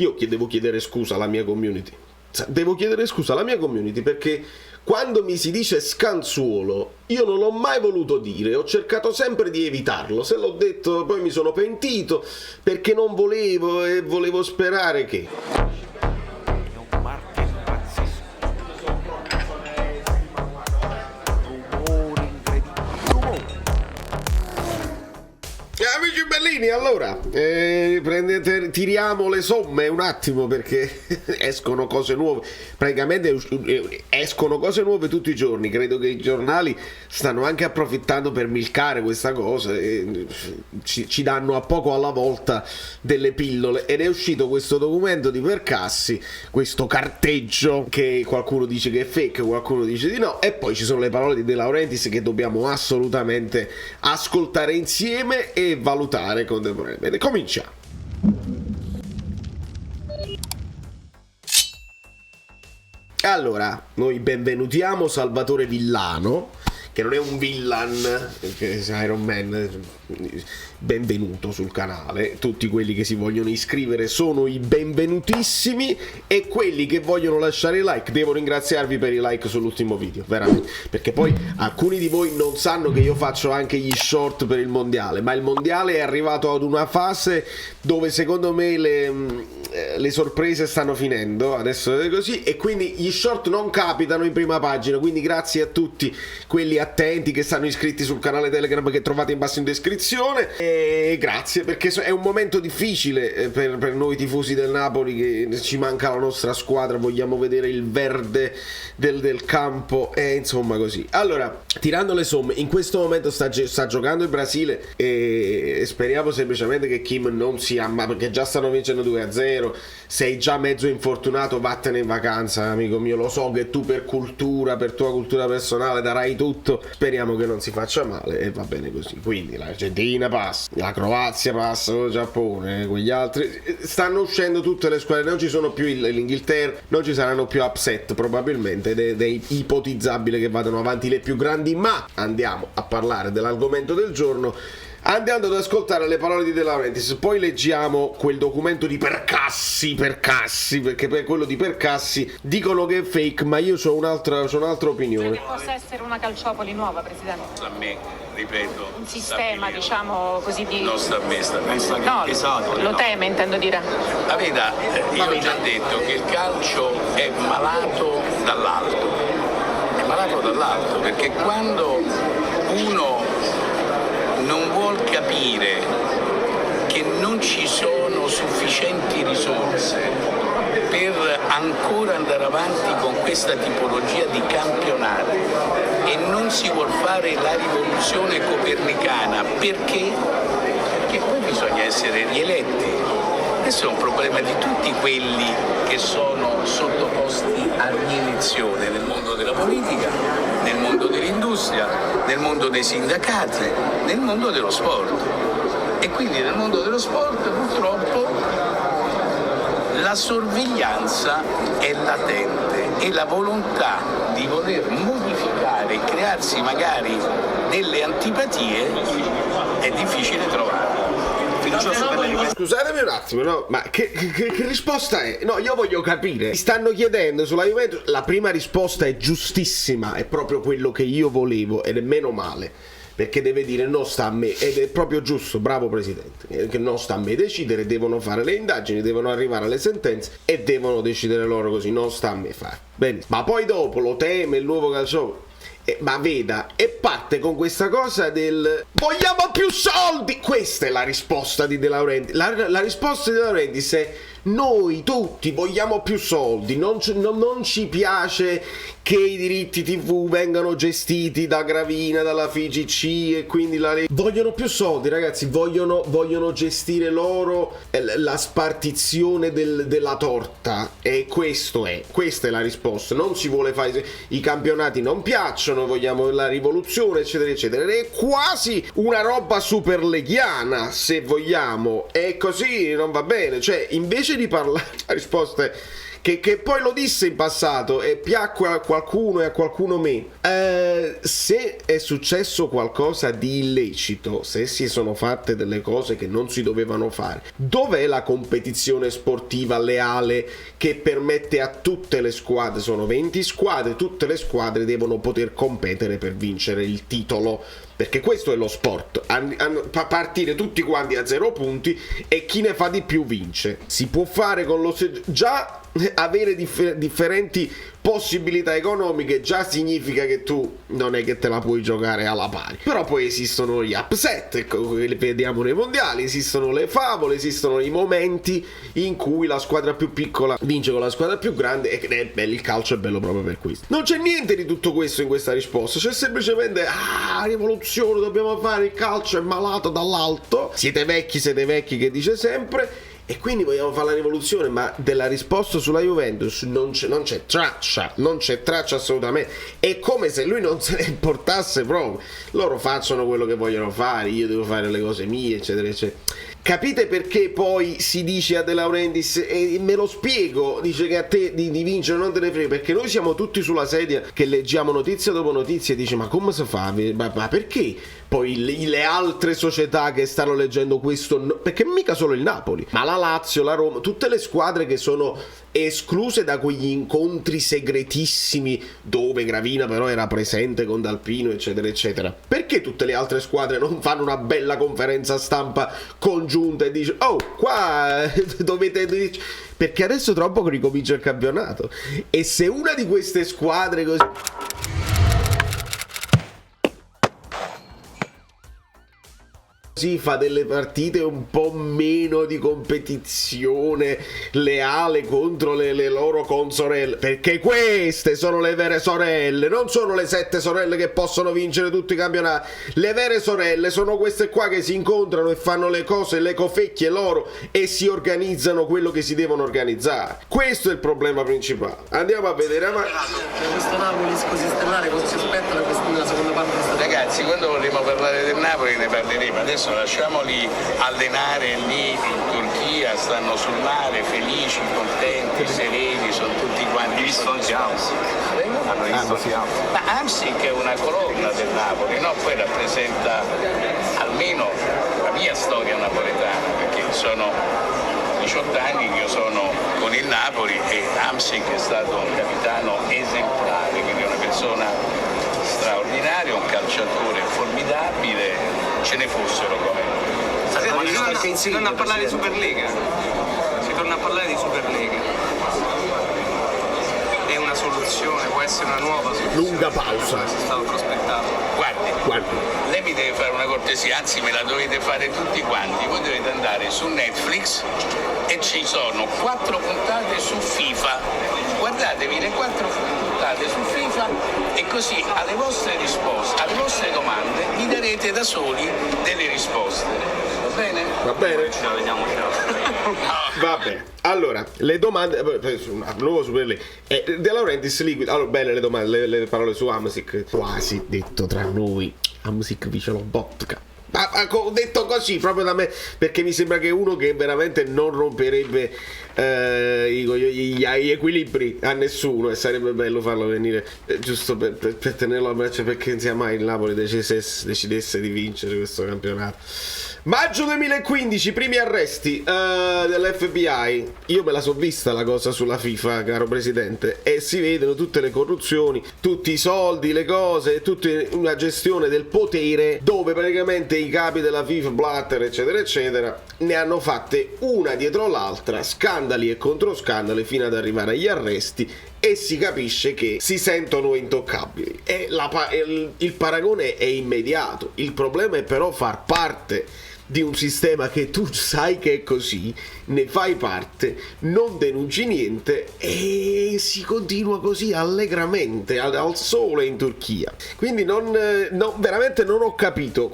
io devo chiedere scusa alla mia community. Devo chiedere scusa alla mia community perché quando mi si dice scanzuolo io non l'ho mai voluto dire, ho cercato sempre di evitarlo. Se l'ho detto poi mi sono pentito perché non volevo e volevo sperare che... Amici bellini, allora tiriamo le somme un attimo perché escono cose nuove, praticamente escono cose nuove tutti i giorni. Credo che i giornali stanno anche approfittando per milcare questa cosa e ci danno a poco alla volta delle pillole, ed è uscito questo documento di Percassi, questo carteggio che qualcuno dice che è fake, qualcuno dice di no, e poi ci sono le parole di De Laurentiis che dobbiamo assolutamente ascoltare insieme e valutare contemporaneamente. Cominciamo. Allora, noi benvenutiamo Salvatore Villano, che non è un villain, perché Iron Man. Benvenuto sul canale. Tutti quelli che si vogliono iscrivere sono i benvenutissimi, e quelli che vogliono lasciare like devo ringraziarvi per i like sull'ultimo video, veramente, perché poi alcuni di voi non sanno che io faccio anche gli short per il mondiale, ma il mondiale è arrivato ad una fase dove secondo me le sorprese stanno finendo, adesso è così, e quindi gli short non capitano in prima pagina. Quindi grazie a tutti quelli attenti che stanno iscritti sul canale Telegram che trovate in basso in descrizione, e grazie, perché è un momento difficile per noi tifosi del Napoli, che ci manca la nostra squadra, vogliamo vedere il verde del campo e insomma così. Allora, tirando le somme, in questo momento sta giocando il Brasile e speriamo semplicemente che Kim non sia, ma perché già stanno vincendo 2-0. Sei già mezzo infortunato, vattene in vacanza, amico mio. Lo so che tu per cultura, per tua cultura personale darai tutto, speriamo che non si faccia male e va bene così. Quindi l'Argentina passa, la Croazia passa, il Giappone, quegli altri stanno uscendo tutte le squadre, non ci sono più l'Inghilterra, non ci saranno più upset probabilmente, ed è ipotizzabile che vadano avanti le più grandi. Ma andiamo a parlare dell'argomento del giorno, andando ad ascoltare le parole di De Laurentiis. Poi leggiamo quel documento di Percassi, perché per quello di Percassi dicono che è fake, ma io ho un'altra opinione. Che possa essere una calciopoli nuova, Presidente? A me, ripeto, Un sistema, diciamo così, di... non sta a me, sta pensa che No, esatto, lo no. teme, intendo dire. La veda, io ho già detto che il calcio è malato dall'alto. È malato dall'alto perché quando uno non vuol capire che non ci sono sufficienti risorse per ancora andare avanti con questa tipologia di campionato e non si vuol fare la rivoluzione copernicana perché poi bisogna essere rieletti. Questo è un problema di tutti quelli che sono sottoposti a rielezione nel mondo della politica, nel mondo dell'industria, nel mondo dei sindacati, nel mondo dello sport. E quindi nel mondo dello sport purtroppo la sorveglianza è latente e la volontà di voler modificare e crearsi magari delle antipatie è difficile trovare. Scusatemi un attimo, no? Ma che risposta è? No, io voglio capire. Mi stanno chiedendo sulla Juventus. La prima risposta è giustissima, è proprio quello che io volevo, ed è meno male, perché deve dire non sta a me, ed è proprio giusto, bravo Presidente, che non sta a me decidere, devono fare le indagini, devono arrivare alle sentenze e devono decidere loro così, non sta a me fare. Bene, ma poi dopo lo teme il nuovo calciopoli. Ma veda, e parte con questa cosa del vogliamo più soldi. Questa è la risposta di De Laurentiis. La risposta di De Laurentiis è noi tutti vogliamo più soldi, non ci piace che i diritti TV vengano gestiti da Gravina, dalla FIGC, e quindi vogliono più soldi, ragazzi, vogliono gestire loro la spartizione della torta, e questa è la risposta. Non si vuole fare, i campionati non piacciono, vogliamo la rivoluzione, eccetera eccetera. È quasi una roba super leghiana, se vogliamo, e così non va bene. Cioè, invece di parlare, la risposta è che poi lo disse in passato e piacque a qualcuno e a qualcuno meno. Se è successo qualcosa di illecito, se si sono fatte delle cose che non si dovevano fare, dov'è la competizione sportiva leale che permette a tutte le squadre, sono 20 squadre, tutte le squadre devono poter competere per vincere il titolo, perché questo è lo sport, partire tutti quanti a 0 punti e chi ne fa di più vince. Si può fare con lo già avere differenti possibilità economiche già significa che tu non è che te la puoi giocare alla pari. Però poi esistono gli upset, li vediamo nei mondiali, esistono le favole, esistono i momenti in cui la squadra più piccola vince con la squadra più grande, e il calcio è bello proprio per questo. Non c'è niente di tutto questo in questa risposta, c'è semplicemente rivoluzione, dobbiamo fare, il calcio è malato dall'alto, siete vecchi che dice sempre, e quindi vogliamo fare la rivoluzione. Ma della risposta sulla Juventus non c'è traccia assolutamente. È come se lui non se ne importasse proprio. Loro facciano quello che vogliono fare, io devo fare le cose mie, eccetera eccetera. Capite perché poi si dice a De Laurentiis, e me lo spiego, dice che a te di vincere non te ne frega, perché noi siamo tutti sulla sedia che leggiamo notizia dopo notizia e dice ma come si fa? Ma perché poi le altre società che stanno leggendo questo, perché mica solo il Napoli, ma la Lazio, la Roma, tutte le squadre che sono escluse da quegli incontri segretissimi dove Gravina però era presente con D'Alpino eccetera eccetera, perché tutte le altre squadre non fanno una bella conferenza stampa congiunta e dice qua dovete dire, perché adesso tra poco ricomincia il campionato e se una di queste squadre così fa delle partite un po' meno di competizione leale contro le loro consorelle, perché queste sono le vere sorelle, non sono le 7 sorelle che possono vincere tutti i campionati. Le vere sorelle sono queste qua che si incontrano e fanno le cose, le cofecchie loro, e si organizzano quello che si devono organizzare. Questo è il problema principale. Andiamo a vedere questo Napoli così stellare, cosa si aspetta nella seconda parte? Ragazzi, quando vorremo parlare del Napoli ne parleremo, adesso lasciamoli allenare lì in Turchia, stanno sul mare, felici, contenti, sereni, sono tutti quanti. Hanno visto ma Hamsik è una colonna del Napoli, no? Poi rappresenta almeno la mia storia napoletana, perché sono 18 anni che io sono con il Napoli e Hamsik è stato un capitano esemplare, quindi una persona straordinaria, un calciatore formidabile, ce ne fossero come. Si torna a parlare di Superlega. È una soluzione, può essere una nuova soluzione. lunga pausa. Si stava prospettando. Guardi, lei mi deve fare una cortesia, anzi me la dovete fare tutti quanti. Voi dovete andare su Netflix e ci sono 4 puntate su FIFA. Guardatevi le 4 puntate su FIFA e così alle vostre risposte, alle vostre domande vi darete da soli delle risposte. Va bene? Va bene? Ce la vediamo. Va bene. Allora, le domande nuovo Super League. De Laurentiis Liquid. Allora, belle le domande, le parole su Hamsik. Quasi detto tra noi. Hamsik dice lo vodka. Ho detto così proprio da me, perché mi sembra che uno che veramente non romperebbe gli equilibri a nessuno, e sarebbe bello farlo venire giusto per tenerlo a braccio, perché sia mai il Napoli decidesse di vincere questo campionato. Maggio 2015, primi arresti dell'FBI. Io me la so vista la cosa sulla FIFA, caro presidente, e si vedono tutte le corruzioni, tutti i soldi, le cose, tutta una gestione del potere, dove praticamente i capi della FIFA, Blatter eccetera eccetera, ne hanno fatte una dietro l'altra, scandali e controscandali, fino ad arrivare agli arresti, e si capisce che si sentono intoccabili. E il paragone è immediato. Il problema è però far parte di un sistema che tu sai che è così, ne fai parte, non denunci niente e si continua così allegramente al sole in Turchia. Quindi veramente non ho capito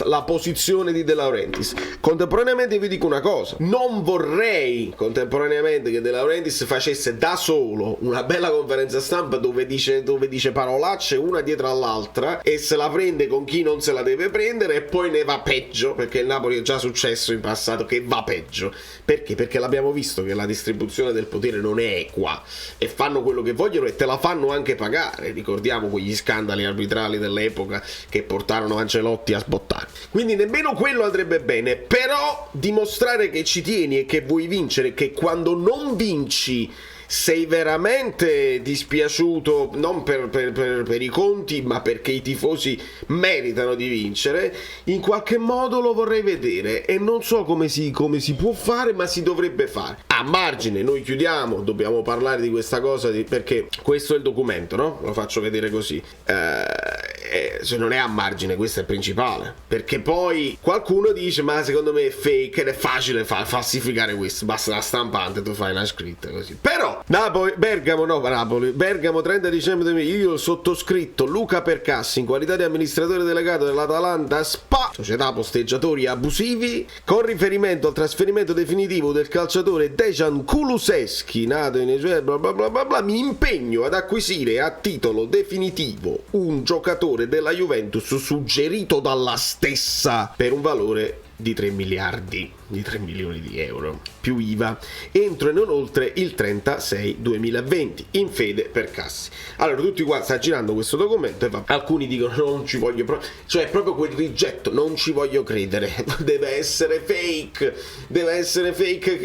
la posizione di De Laurentiis. Contemporaneamente vi dico una cosa: non vorrei contemporaneamente che De Laurentiis facesse da solo una bella conferenza stampa dove dice parolacce una dietro all'altra e se la prende con chi non se la deve prendere, e poi ne va peggio peggio, perché il Napoli è già successo in passato che va peggio. Perché? Perché l'abbiamo visto che la distribuzione del potere non è equa e fanno quello che vogliono e te la fanno anche pagare. Ricordiamo quegli scandali arbitrali dell'epoca che portarono Ancelotti a sbottare. Quindi nemmeno quello andrebbe bene, però dimostrare che ci tieni e che vuoi vincere, che quando non vinci sei veramente dispiaciuto, non per i conti, ma perché i tifosi meritano di vincere, in qualche modo lo vorrei vedere e non so come si può fare, ma si dovrebbe fare. A margine, noi chiudiamo, dobbiamo parlare di questa cosa perché questo è il documento, no? Lo faccio vedere così. Se non è a margine, questo è il principale, perché poi qualcuno dice ma secondo me è fake ed è facile falsificare questo, basta la stampante, tu fai una scritta così. Però Bergamo 30 dicembre 2000, io sottoscritto Luca Percassi in qualità di amministratore delegato dell'Atalanta SpA, società posteggiatori abusivi, con riferimento al trasferimento definitivo del calciatore Dejan Kulusevski, nato in Israele, bla bla bla bla bla, mi impegno ad acquisire a titolo definitivo un giocatore della Juventus suggerito dalla stessa per un valore di 3 milioni di euro più IVA entro e non oltre il 36/2020 in fede Percassi. Allora tutti qua sta girando questo documento e alcuni dicono non ci voglio cioè proprio quel rigetto, non ci voglio credere, deve essere fake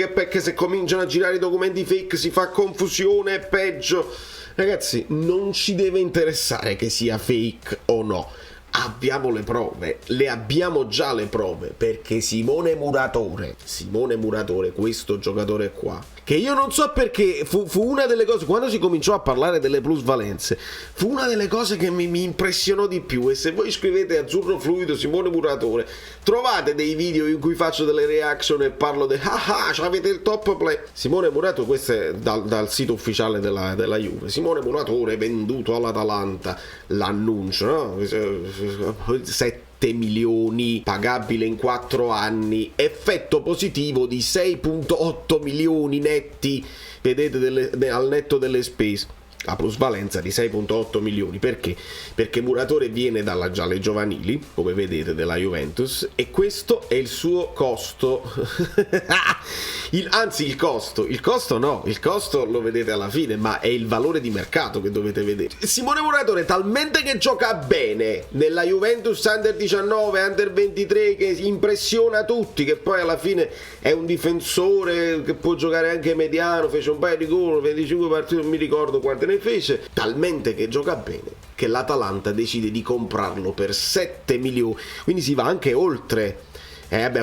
perché se cominciano a girare i documenti fake si fa confusione e peggio. Ragazzi, non ci deve interessare che sia fake o no. Abbiamo le prove, le abbiamo già le prove, perché Simone Muratore, questo giocatore qua, che io non so perché fu una delle cose, quando si cominciò a parlare delle plusvalenze, fu una delle cose che mi impressionò di più. E se voi scrivete Azzurro Fluido Simone Muratore, trovate dei video in cui faccio delle reaction e parlo di avete il top play. Simone Muratore, questo è dal sito ufficiale della Juve. Simone Muratore venduto all'Atalanta, l'annuncio, no? 7 milioni pagabile in 4 anni, effetto positivo di 6,8 milioni netti, vedete, al netto delle spese. La plusvalenza di 6,8 milioni. Perché? Perché Muratore viene dalle giovanili, come vedete, della Juventus, e questo è il suo costo. Il costo lo vedete alla fine, ma è il valore di mercato che dovete vedere. Simone Muratore talmente che gioca bene nella Juventus Under 19, Under 23, che impressiona tutti, che poi alla fine è un difensore che può giocare anche mediano, fece un paio di gol, 25 partite, non mi ricordo quante ne fece, talmente che gioca bene che l'Atalanta decide di comprarlo per 7 milioni, quindi si va anche oltre.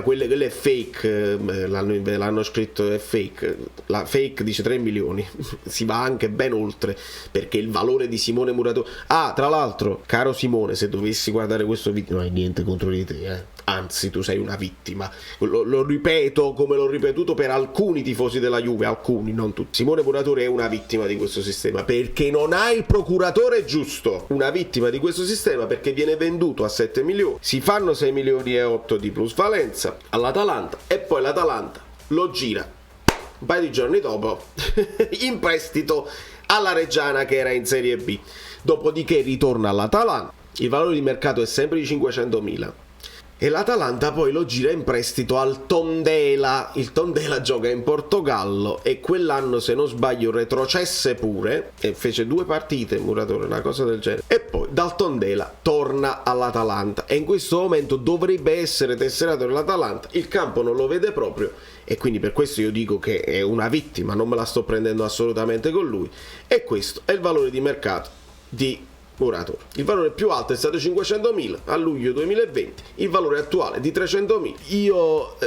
Quelle è fake, l'hanno scritto è fake, la fake dice 3 milioni, si va anche ben oltre, perché il valore di Simone Muratore. Tra l'altro, caro Simone, se dovessi guardare questo video, non hai niente contro di te, anzi tu sei una vittima, lo ripeto come l'ho ripetuto per alcuni tifosi della Juve, alcuni, non tutti. Simone Muratore è una vittima di questo sistema, perché non ha il procuratore giusto, una vittima di questo sistema, perché viene venduto a 7 milioni, si fanno 6 milioni e 8 di plusvalenza all'Atalanta e poi l'Atalanta lo gira un paio di giorni dopo in prestito alla Reggiana, che era in Serie B, dopodiché ritorna all'Atalanta, il valore di mercato è sempre di 500.000 e l'Atalanta poi lo gira in prestito al Tondela. Il Tondela gioca in Portogallo e quell'anno, se non sbaglio, retrocesse pure e fece 2 partite Muratore, una cosa del genere, e poi dal Tondela torna all'Atalanta e in questo momento dovrebbe essere tesserato nell'Atalanta. Il campo non lo vede proprio e quindi per questo io dico che è una vittima, non me la sto prendendo assolutamente con lui, e questo è il valore di mercato di Muratore. Il valore più alto è stato 500.000 a luglio 2020, il valore attuale è di 300.000. Io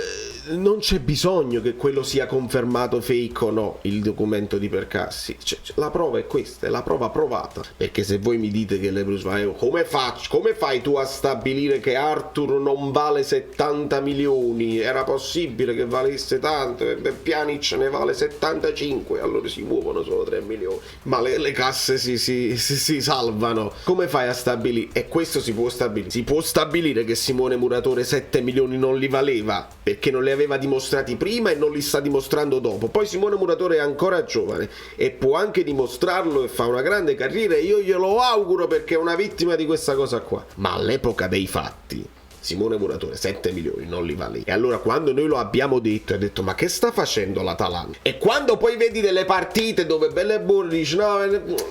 non c'è bisogno che quello sia confermato fake o no, il documento di Percassi, la prova è questa, è la prova provata, perché se voi mi dite che le plusvalenze, come fai tu a stabilire che Arthur non vale 70 milioni? Era possibile che valesse tanto, Pjanic ne vale 75, allora si muovono solo 3 milioni, ma le casse si salvano. Come fai a stabilire? E questo si può stabilire che Simone Muratore 7 milioni non li valeva, perché non li aveva dimostrati prima e non li sta dimostrando dopo. Poi Simone Muratore è ancora giovane e può anche dimostrarlo e fa una grande carriera, e io glielo auguro, perché è una vittima di questa cosa qua, ma all'epoca dei fatti Simone Muratore, 7 milioni, non li vale. E allora quando noi lo abbiamo detto, ha detto ma che sta facendo l'Atalanta? E quando poi vedi delle partite dove belle e buone dici no,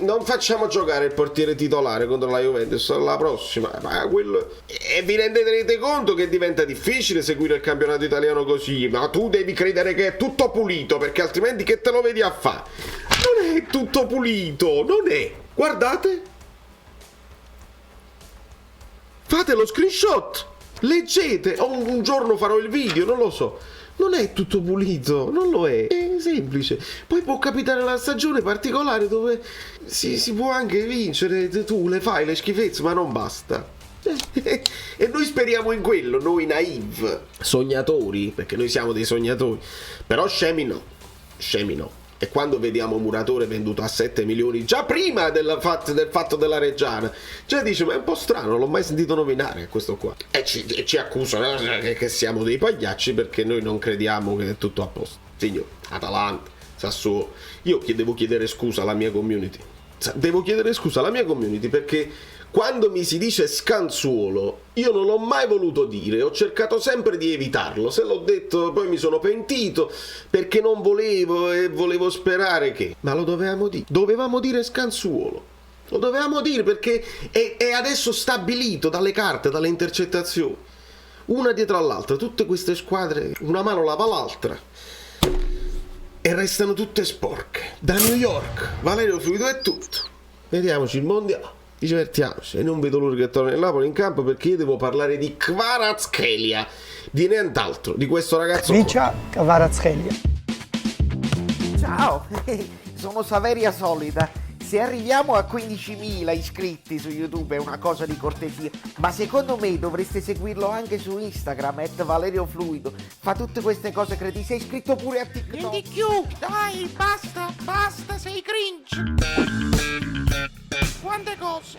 non facciamo giocare il portiere titolare contro la Juventus alla prossima, ma quello... E vi rendete conto che diventa difficile seguire il campionato italiano così, ma tu devi credere che è tutto pulito, perché altrimenti che te lo vedi a fare? Non è tutto pulito, non è. Guardate. Fate lo screenshot. Leggete, o un giorno farò il video, non lo so. Non è tutto pulito, non lo è semplice. Poi può capitare una stagione particolare dove si può anche vincere, tu le fai le schifezze, ma non basta. E noi speriamo in quello, noi naive, sognatori, perché noi siamo dei sognatori. Però scemi no. E quando vediamo Muratore venduto a 7 milioni, già prima del fatto della Reggiana, già dice ma è un po' strano, non l'ho mai sentito nominare questo qua. E ci accusano che siamo dei pagliacci perché noi non crediamo che è tutto a posto. Signor, Atalanta, Sassuolo, io devo chiedere scusa alla mia community. Devo chiedere scusa alla mia community perché quando mi si dice scanzuolo, io non l'ho mai voluto dire, ho cercato sempre di evitarlo. Se l'ho detto poi mi sono pentito perché non volevo e volevo sperare che... Ma lo dovevamo dire scanzuolo. Lo dovevamo dire perché è adesso stabilito dalle carte, dalle intercettazioni. Una dietro all'altra, tutte queste squadre, una mano lava l'altra. E restano tutte sporche. Da New York, Valerio Fluido è tutto. Vediamoci il mondiale. Divertiamoci, e non vedo l'ora che torni il Napoli in campo perché io devo parlare di Kvaratskhelia, di nient'altro, di questo ragazzo. Vicia Kvaratskhelia. Ciao, sono Saveria Solida. Se arriviamo a 15.000 iscritti su YouTube è una cosa di cortesia, ma secondo me dovreste seguirlo anche su Instagram, @ValerioFluido. Fa tutte queste cose credi. Sei iscritto pure a TikTok. Di più, dai, basta, sei cringe. Quante cose.